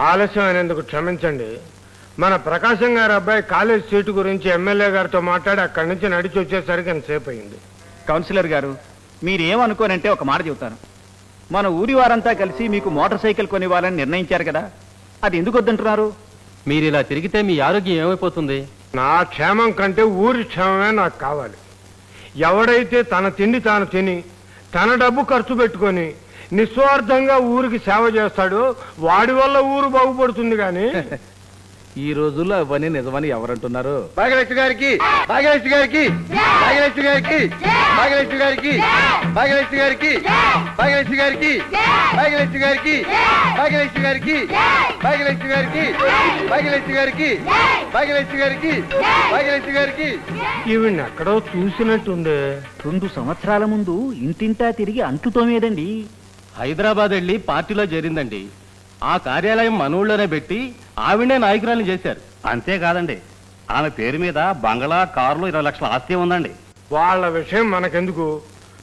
ఆలస్యం అయినందుకు క్షమించండి. మన ప్రకాశం గారి అబ్బాయి కాలేజ్ సీటు గురించి ఎమ్మెల్యే గారితో మాట్లాడి అక్కడి నుంచి నడిచి వచ్చేసరికి ఎంతసేపు అయింది. కౌన్సిలర్ గారు, మీరేమనుకోనంటే ఒక మాట చెబుతాను. మన ఊరి వారంతా కలిసి మీకు మోటార్ సైకిల్ కొనివ్వాలని నిర్ణయించారు కదా, అది ఎందుకు వద్దంటున్నారు? మీరు ఇలా తిరిగితే మీ ఆరోగ్యం ఏమైపోతుంది? నా క్షేమం కంటే ఊరి క్షేమమే నాకు కావాలి. ఎవడైతే తన తిండి తాను తిని తన డబ్బు ఖర్చు పెట్టుకొని నిస్వార్థంగా ఊరికి సేవ చేస్తాడో వాడి వల్ల ఊరు బాగుపడుతుంది. కానీ ఈ రోజుల్లో అవన్నీ నిజమని ఎవరంటున్నారు? భాగ్యలక్ష్మి గారికి, భాగ్యలక్ష్మి గారికి, భాగ్యలక్ష్మి గారికి, భాగ్యలక్ష్మి గారికి, భాగ్యలక్ష్మి గారికి, భాగ్యలక్ష్మి గారికి, భాగ్యలక్ష్మి గారికి, భాగ్యలక్ష్మి గారికి, భాగ్యలక్ష్మి గారికి, భాగ్యలక్ష్మి గారికి, భాగ్యలక్ష్మి గారికి, భాగ్యలక్ష్మి గారికి. ఈవిడ్ని ఎక్కడో చూసినట్టుందే. 2 సంవత్సరాల ముందు ఇంటింటా తిరిగి అంటుతోమేదండి. హైదరాబాద్ వెళ్ళి పార్టీలో చేరిందండి. ఆ కార్యాలయం మనూళ్ళోనే పెట్టి ఆవిడే నాయకురాలను చేశారు. అంతేకాదండి, ఆమె పేరు మీద బంగళా, కారులో 20 లక్షల ఆస్తి ఉందండి. వాళ్ళ విషయం మనకెందుకు,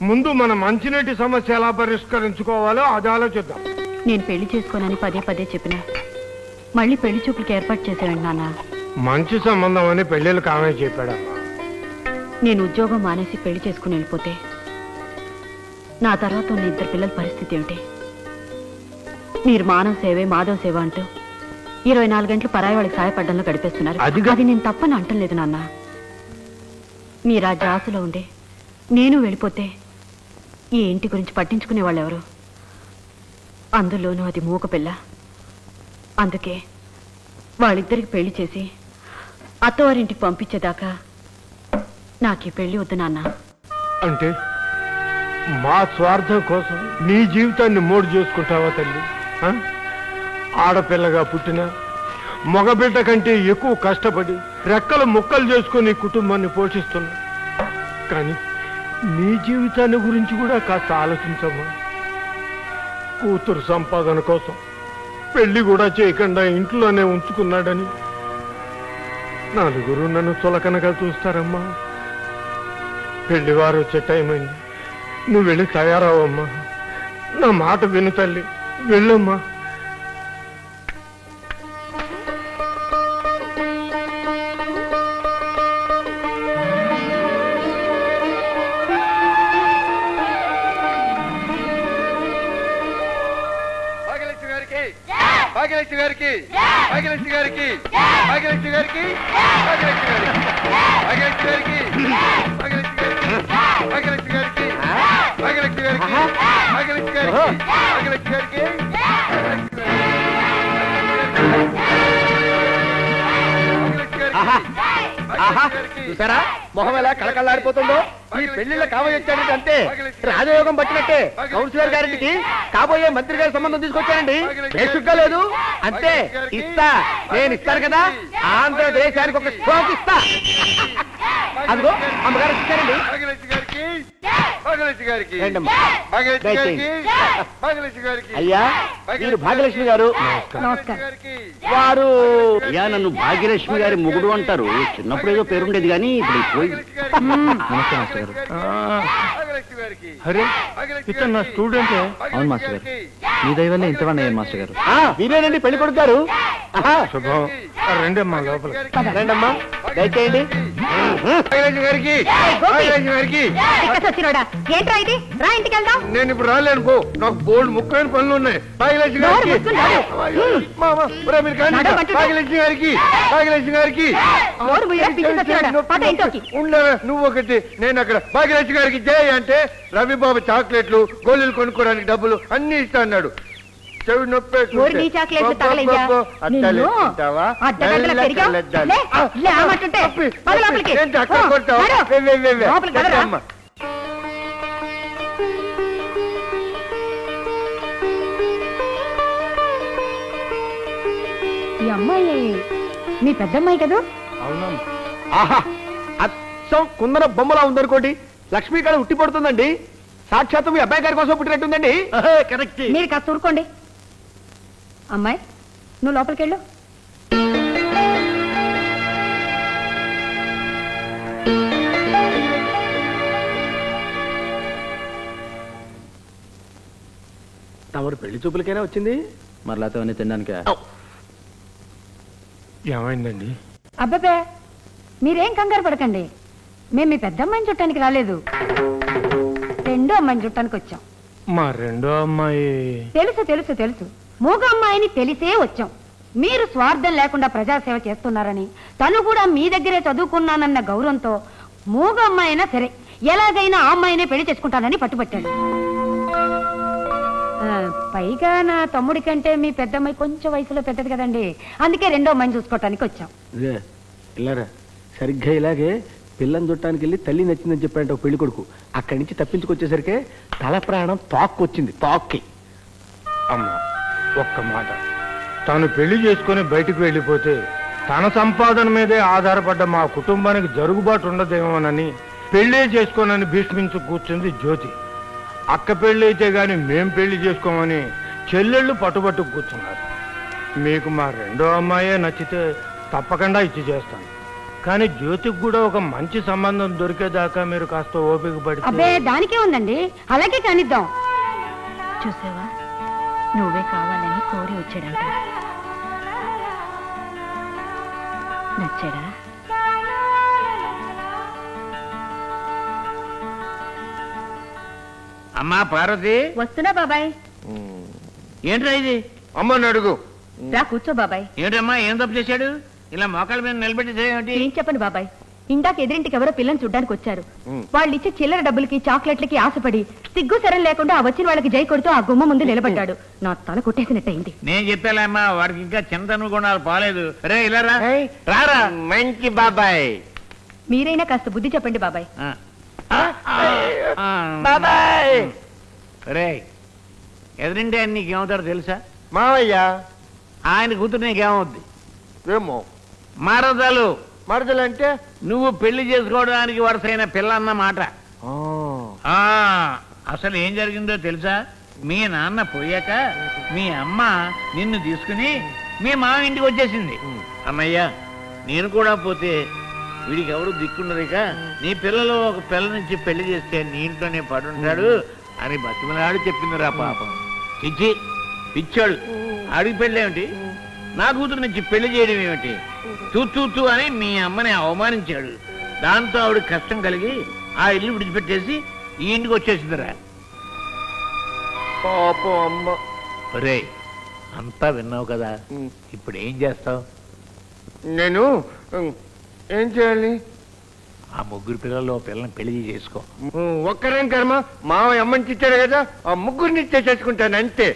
ముందు మన మంచినీటి సమస్య ఎలా పరిష్కరించుకోవాలో అది ఆలోచిద్దాం. నేను పెళ్లి చేసుకోనని పదే పదే చెప్పినా మళ్ళీ పెళ్లి చూపులకి ఏర్పాటు చేశానండి నాన్న. మంచి సంబంధం అని పెళ్లిళ్ళు కామే చెప్పాడమ్మా. నేను ఉద్యోగం మానేసి పెళ్లి చేసుకుని వెళ్ళిపోతే నా తర్వాత ఉన్న 2 పిల్లల పరిస్థితి ఏమిటి? మీరు మానవ సేవే మాధవ సేవ అంటూ 24 గంటలు పరాయి వాళ్ళకి సాయపడ్డంలో గడిపేస్తున్నారు. అది నేను తప్పని అంటం లేదు నాన్న. మీరు ఆ జాసులో ఉండే నేను వెళ్ళిపోతే ఈ ఇంటి గురించి పట్టించుకునే వాళ్ళు ఎవరు? అందులోనూ అది మూక పిల్ల. అందుకే వాళ్ళిద్దరికి పెళ్లి చేసి అత్తవారింటికి పంపించేదాకా నాకు ఈ పెళ్లి వద్దు నాన్న. అంటే మా స్వార్థం కోసం నీ జీవితాన్ని మోడు చేసుకుంటావా తల్లి? ఆడపిల్లగా పుట్టిన మగబిడ్డ కంటే ఎక్కువ కష్టపడి రెక్కలు ముక్కలు చేసుకుని కుటుంబాన్ని పోషిస్తున్నా. కానీ నీ జీవితాన్ని గురించి కూడా కాస్త ఆలోచించమ్మా. కూతురు సంపాదన కోసం పెళ్లి కూడా చేయకుండా ఇంట్లోనే ఉంచుకున్నాడని నలుగురు నన్ను చులకనగా చూస్తారమ్మా. పెళ్లివారు వచ్చే టైం అయింది. నువ్వు వెళ్ళి తయారవమ్మా. నా మాట విను తల్లి, వెళ్ళమ్మా. భాగ్యలక్ష్మి గారికి, భాగ్యలక్ష్మి గారికి, భాగ్యలక్ష్మి గారికి, భాగ్యలక్ష్మి గారికి, భాగ్యలక్ష్మి గారికి, భాగ్యలక్ష్మి గారికి, భాగ్యలక్ష్మి గారికి, భాగ్యలక్ష్మి గారికి, భాగ్యలక్ష్మి గారికి, భాగ్యలక్ష్మి గారికి, భాగ్యలక్ష్మి గారికి. చూసారా మొహం ఎలా కళకళలాడిపోతుందో? ఈ పెళ్లిళ్ళ కాబోయే వచ్చానంటే అంతే రాజయోగం పట్టినట్టే. కౌన్సిలర్ గారికి కాబోయే మంత్రి గారి సంబంధం తీసుకొచ్చానండి. బేసిక్గా లేదు అంతే. ఇస్తా, నేను ఇస్తాను కదా, ఆంధ్రదేశానికి ఒక స్ట్రోక్ ఇస్తా. అదిగో అమ్మగారు ఇచ్చారండి. భాగ్యలక్ష్మి గారికి, భాగ్యలక్ష్మి గారికి, రండమ్మా. భాగ్యలక్ష్మి గారికి, భాగ్యలక్ష్మి గారికి. అయ్యా మీరు భాగ్యలక్ష్మి గారు. వారు అయ్యా, నన్ను భాగ్యలక్ష్మి గారి మొగుడు అంటారు. చిన్నప్పుడు ఏదో పేరుండేది కానీ ఇప్పుడు పోయింది. నమస్తే మాస్టర్ గారు. భాగ్యలక్ష్మి గారికి. అరే ఇతను నా స్టూడెంటే. అవును మాస్టర్ గారు, మీ దయవల్ల ఇంతవన్నీ అయ్యాను మాస్టర్ గారు. మీరేనండి పెళ్లి కొడుతారు. శుభం. రండమ్మా లోపల. రండమ్మా, దయచేయండి. భాగ్యలక్ష్మి గారికి, భాగ్యలక్ష్మి గారికి. ఏంట్రా ఇది? రా ఇంటికి వెళ్దాం. నేను ఇప్పుడు రాలేను పో, నాకు బోల్డ్ ముఖ్యమైన పనులు ఉన్నాయి. భాగ్యలక్ష్మి గారికి, మీరు కానీ భాగ్యలక్ష్మి గారికి, భాగ్యలక్ష్మి గారికి. ఉండవే నువ్వు ఒకటి, నేను అక్కడ. భాగ్యలక్ష్మి గారికి జై అంటే రవిబాబు చాక్లెట్లు గోళీలు కొనుక్కోడానికి డబ్బులు అన్ని ఇస్తా అన్నాడు. చెవి నొప్పి ఈ అమ్మాయి మీ పెద్దమ్మాయి కదా? అవునమ్మా. ఆహా, అచ్చం కుందన బొమ్మలా ఉందనుకోండి. లక్ష్మీ గారు ఉట్టి పడుతుందండి. సాక్షాత్తు మీ అబ్బాయి గారి కోసం పుట్టినట్టుందండి. కరెక్ట్. మీరు కాస్త ఊరుకోండి. అమ్మాయి నువ్వు లోపలికి వెళ్ళు. తమరు పెళ్లి చూపులకైనా వచ్చింది? మరి లేకపోతే తినడానికి ఏమైందండి? అబ్బబ్బే మీరేం కంగారు పడకండి. మేము మీ పెద్ద అమ్మాయిని చుట్టానికి రాలేదు, రెండో అమ్మాయిని చుట్టానికి వచ్చాం. మా రెండో అమ్మాయి తెలుసు తెలుసు తెలుసు, మూగ అమ్మాయిని తెలిసే వచ్చాం. మీరు స్వార్థం లేకుండా ప్రజాసేవ చేస్తున్నారని, తను కూడా మీ దగ్గరే చదువుకున్నానన్న గౌరవంతో మూగ అమ్మాయి అయినా సరే ఎలాగైనా ఆ అమ్మాయినే పెళ్లి చేసుకుంటానని పట్టుబట్టాడు. పైగా నా తమ్ముడి కంటే మీ పెద్దమ్మాయి కొంచెం వయసులో పెద్దది కదండి, అందుకే రెండో అమ్మాయిని చూసుకోవటానికి వచ్చాం. ఇలారా సరిగ్గా ఇలాగే పిల్లని చుట్టానికి వెళ్ళి తల్లి నచ్చిందని చెప్పాడంట ఒక పెళ్లి కొడుకు. అక్కడి నుంచి తప్పించుకొచ్చేసరికి తల ప్రాణం తోక్కొచ్చింది, తోక్కి. అమ్మ ఒక్క మాట, తను పెళ్లి చేసుకుని బయటికి వెళ్ళిపోతే తన సంపాదన మీదే ఆధారపడ్డ మా కుటుంబానికి జరుగుబాటు ఉండదేమోనని పెళ్లి చేసుకోనని భీష్మించు కూర్చుంది జ్యోతి. అక్క పెళ్లి అయితే గాని మేం పెళ్లి చేసుకోమని చెల్లెళ్ళు పట్టుబట్టు కూర్చున్నారు. మీకు మా రెండో అమ్మాయే నచ్చితే తప్పకుండా ఇచ్చి చేస్తాను, కానీ జ్యోతికి కూడా ఒక మంచి సంబంధం దొరికేదాకా మీరు కాస్త ఓపిక పడితే. అబ్బే దానికే ఉందండి, అలాగే కానిద్దాం. చూసావా, నువ్వే కావాలని కోరి వచ్చాడంట. నచ్చాడా? అమ్మా పార్వతి, వస్తున్నా బాబాయ్. ఏంట్రా ఇది? అమ్మని అడుగు. రా కూర్చో బాబాయ్. ఏంటమ్మా, ఏం తప్పు చేశాడు? ఇలా మోకాల మీద నిలబెట్టేసేమిటి? ఏం చెప్పండి బాబాయ్, ఇందాక ఎదురింటికి ఎవరో పిల్లని చూడ్డానికి వచ్చారు. వాళ్ళు ఇచ్చే చిల్లర డబ్బులకి చాక్లెట్లకి ఆశపడి సిగ్గు సరం లేకుండా ఆ వచ్చిన వాళ్ళకి జై కొడుతూ ఆ గుమ్మ ముందు నిలబడ్డాడు. నా తల కొట్టేసినట్టయింది. నేను చెప్పాలేమ్మా, వాడికి ఇంకా చింతన గుణాలు పోలేదు. రే ఇలా రారా. మంచి బాబాయ్. మీరైనా కాస్త బుద్ధి చెప్పండి బాబాయ్. బాబాయ్ రే, ఎదురింటే ఆయన నీకేమవుతాడో తెలుసా? మావయ్య. ఆయన కూతురు నీకేమవుద్ది? ఏమో మరదలు. మరదలంటే నువ్వు పెళ్లి చేసుకోవడానికి వరుసైన పిల్ల అన్నమాట. అసలు ఏం జరిగిందో తెలుసా? మీ నాన్న పోయాక మీ అమ్మ నిన్ను తీసుకుని మీ మామ ఇంటికి వచ్చేసింది. అన్నయ్య, నేను కూడా పోతే వీడికి ఎవరు దిక్కుండదిక, నీ పిల్లలు ఒక పిల్లనిచ్చి పెళ్లి చేస్తే నీ ఇంట్లోనే పడుంటాడు అని బతిమలాడు చెప్పిందిరా పాపం. చిచ్చి పిచ్చాడు, అడిగి పెళ్ళేమిటి, నా కూతురు నుంచి పెళ్లి చేయడం ఏమిటి, తూ అని మీ అమ్మని అవమానించాడు. దాంతో ఆవిడ కష్టం కలిగి ఆ ఇల్లు విడిచిపెట్టేసి ఈ ఇంటికి వచ్చేసిందిరా. పాపం అమ్మ. రే, అంతా విన్నావు కదా, ఇప్పుడు ఏం చేస్తావు? నేను ఏం చేయాలి? ఆ ముగ్గురు పిల్లల్లో పిల్లని పెళ్లి చేసుకో. ఒక్కరేం కర్మ, మావయ్య అమ్మని ఇచ్చాడు కదా, ఆ ముగ్గురిని చేసుకుంటాను అంతే.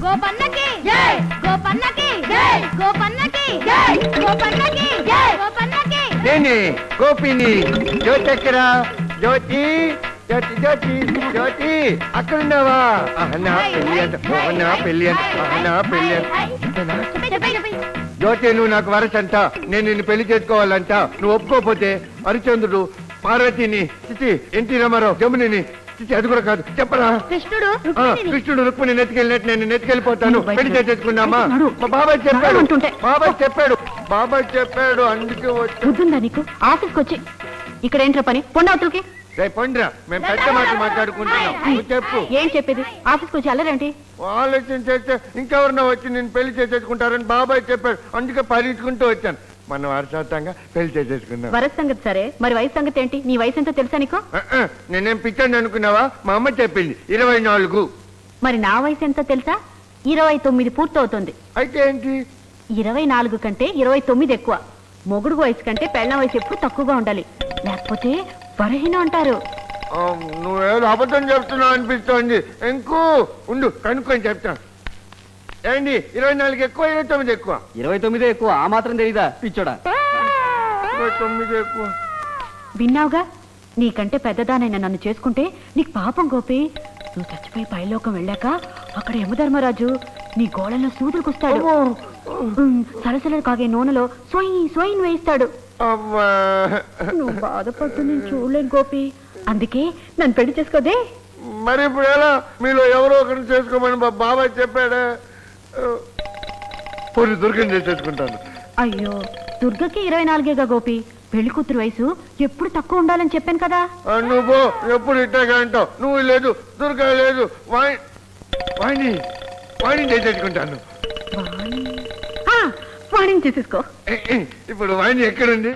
గోపన్నకి జై, గోపన్నకి జై, గోపన్నకి జై, గోపన్నకి జై, గోపన్నకి. నేనే గోపిని. జ్యోతి ఎక్కడా? జ్యోతి జ్యోతి జ్యోతి జ్యోతి అక్కడున్నావా? అహనా పెళ్లి అంట, అహనా పెళ్లి అంట, అహనా పెళ్లి అంట. జ్యోతి, నువ్వు నాకు వరసంట, నేను నిన్ను పెళ్లి చేసుకోవాలంట. నువ్వు ఒప్పుకోపోతే హరిచంద్రుడు పార్వతిని చిచి, ఎన్టీ రామారావు జమునిని చిచి, అది కూడా కాదు చెప్పరా, కృష్ణుడు రుక్మిణి నెత్తికెళ్ళినట్టు నేను నెత్తికెళ్ళిపోతాను. పెళ్లి చేసేసుకున్నామా? మా బాబాయ్ చెప్పాడు, బాబాయ్ చెప్పాడు అందుకే బుద్ధుందా నీకు? ఆఫీస్కి వచ్చి ఇక్కడ ఏంట్రా పని? పొండవతలకి రేపు పండ్రా, మేము పెద్ద మాట మాట్లాడుకుంటున్నాం. నువ్వు చెప్పు. ఏం చెప్పేది? ఆఫీస్కి వచ్చి అల్లరేంటి? ఆలోచన చేస్తే ఇంకెవరన్నా వచ్చి నేను పెళ్లి చేసేసుకుంటారని బాబాయ్ చెప్పాడు, అందుకే పరిగెత్తుకుంటూ వచ్చాను. మనం వారసత్వంగా పెళ్లి చేసేసుకున్నాం. వరస సంగతి సరే, మరి వయసు సంగతి ఏంటి? నీ వయసు ఎంతో తెలుసా నీకు? నేనేం పిచ్చాను అనుకున్నావా? మా అమ్మ చెప్పింది 24. మరి నా వయసు ఎంతో తెలుసా? 29 పూర్తవుతుంది. అయితే ఏంటి? 24 కంటే 29 ఎక్కువ. మొగుడు వయసు కంటే పెళ్ళ వయసు ఎప్పుడు తక్కువగా ఉండాలి, లేకపోతే వరహీన అంటారు. నువ్వేదో అబద్ధం చెప్తున్నావు అనిపిస్తోంది. ఇంకో ఉండు, కనుక్కొని చెప్తాను. ఏంటి 24 ఎక్కువ, 29 ఎక్కువ? 29 ఎక్కువ. ఆ మాత్రం తెలీదా పిచ్చోడా? 29 ఎక్కువ. విన్నావుగా, నీకంటే పెద్దదానైనా నన్ను చేసుకుంటే నీకు పాపం గోపి. నువ్వు చచ్చిపోయి పైలోకం వెళ్ళాక అక్కడ యమధర్మరాజు నీ గోళంలో సూదులుకొస్తాడు. సలసల కాగే నూనెలో స్వయిన్ వేయిస్తాడు. నువ్వు బాధపడుతూ నేను చూడలేను గోపి, అందుకే నన్ను పెళ్లి చేసుకోదే. మరి ఇప్పుడు ఎలా? మీలో ఎవరో ఒకరిని చేసుకోమని బాబాయ్ చెప్పాడా? పూరి దుర్గని చేసుకుంటాను. అయ్యో, దుర్గకి 24గా గోపి. పెళ్లి కూతురు వయసు ఎప్పుడు తక్కువ ఉండాలని చెప్పాను కదా. నువ్వు ఎప్పుడు ఇట్టాగా అంటావు. నువ్వు లేదు, దుర్గా లేదు, వాణి చేసేసుకుంటాను. వాణిని చేసేసుకో. ఇప్పుడు వాణి ఎక్కడుంది?